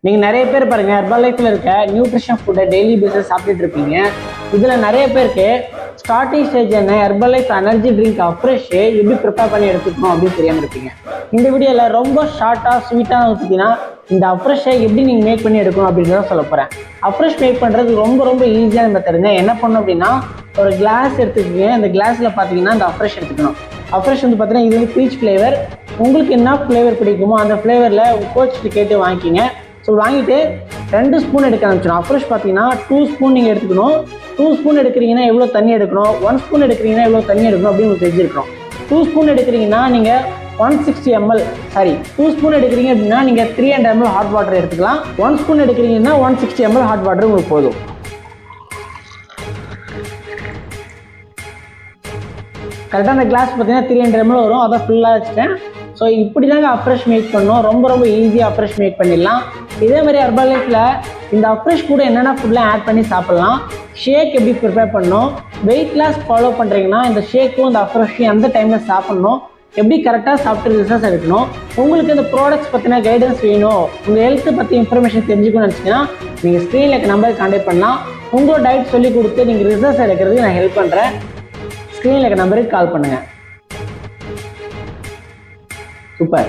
நீங்கள் நிறைய பேர் பாருங்கள் ஹெர்பல் லைஃப்பில் இருக்க நியூட்ரிஷன் ஃபுட்டை டெய்லி பேஸில் சாப்பிட்டுட்டு இருப்பீங்க. இதில் நிறைய பேருக்கு ஸ்டார்டிங் ஸ்டேஜ் என்ன herbal life energy drink afresh எப்படி ப்ரிப்பேர் பண்ணி எடுத்துக்கணும் அப்படின்னு தெரியாமல் இருப்பீங்க. இந்த வீடியோவில் ரொம்ப ஷார்ட்டாக ஸ்வீட்டாக பார்த்தீங்கன்னா இந்த அஃப்ரெஷ்ஷை எப்படி நீங்கள் மேக் பண்ணி எடுக்கணும் அப்படின்னு தான் சொல்ல போகிறேன். அஃப்ரெஷ் மேக் பண்ணுறது ரொம்ப ஈஸியான மெத்தடுங்க. என்ன பண்ணணும் அப்படின்னா ஒரு கிளாஸ் எடுத்துக்கிங்க. இந்த கிளாஸில் பார்த்தீங்கன்னா இந்த அஃப்ரெஷ் எடுத்துக்கணும். அஃப்ரெஷ் வந்து பார்த்தீங்கன்னா இது வந்து பீச் ஃப்ளேவர். உங்களுக்கு என்ன ஃப்ளேவர் பிடிக்குமோ அந்த ஃப்ளேவரில் கோச்சிட்டு கேட்டு வாங்கிக்கிங்க. ஸோ வாங்கிட்டு 2 ஸ்பூன் எடுக்க ஆரம்பிச்சிடும். அஃப்ரெஷ் பார்த்தீங்கன்னா 2 ஸ்பூன் நீங்கள் எடுத்துக்கணும். 2 ஸ்பூன் எடுக்கிறீங்கன்னா எவ்வளோ தண்ணி எடுக்கணும், 1 ஸ்பூன் எடுக்கிறீங்கன்னா எவ்வளோ தண்ணி எடுக்கணும் அப்படின்னு உங்களுக்கு தெரிஞ்சிருக்கணும். 2 ஸ்பூன் எடுக்கிறீங்கன்னா நீங்கள் 160 ml 2 ஸ்பூன் எடுக்கிறீங்க அப்படின்னா நீங்கள் 300 ml ஹாட் வாட்டர் எடுத்துக்கலாம். 1 ஸ்பூன் எடுக்கிறீங்கன்னா 160 ml ஹாட் வாட்டர் உங்களுக்கு போதும். கரெக்டாக அந்த கிளாஸ் பார்த்தீங்கன்னா 300 ml வரும். அதை ஃபுல்லாக வச்சுட்டேன். ஸோ இப்படி தாங்க அஃப்ரெஷ் மேக் பண்ணோம். ரொம்ப ஈஸியாக அஃப்ரெஷ் மேக் பண்ணிடலாம். இதே மாதிரி ஹெர்பல் லைஃப்பில் இந்த அஃப்ரெஷ் கூட என்னென்ன ஃபுட்லாம் ஆட் பண்ணி சாப்பிட்லாம், ஷேக் எப்படி ப்ரிப்பேர் பண்ணணும், வெயிட் லாஸ் ஃபாலோ பண்ணுறீங்கன்னா இந்த ஷேக்கும் இந்த அஃப்ரெஷ்ஷையும் அந்த டைமில் சாப்பிட்ணும், எப்படி கரெக்டாக சாப்பிட்டு ரிசல்ட்ஸ் எடுக்கணும். உங்களுக்கு இந்த ப்ராடக்ட்ஸ் பற்றின கைடன்ஸ் வேணும், உங்கள் ஹெல்த்தை பற்றி இன்ஃபர்மேஷன் தெரிஞ்சுக்கணும்னு நினச்சிங்கன்னா நீங்கள் ஸ்க்ரீனில் இருக்க நம்பருக்கு கான்டாக்ட் பண்ணலாம். உங்களோட டயட் சொல்லி கொடுத்து நீங்கள் ரிசல்ட்ஸ் எடுக்கிறதுக்கு நான் ஹெல்ப் பண்ணுறேன். ஸ்க்ரீனில் இருக்க நம்பருக்கு கால் பண்ணுங்கள். சூப்பர்.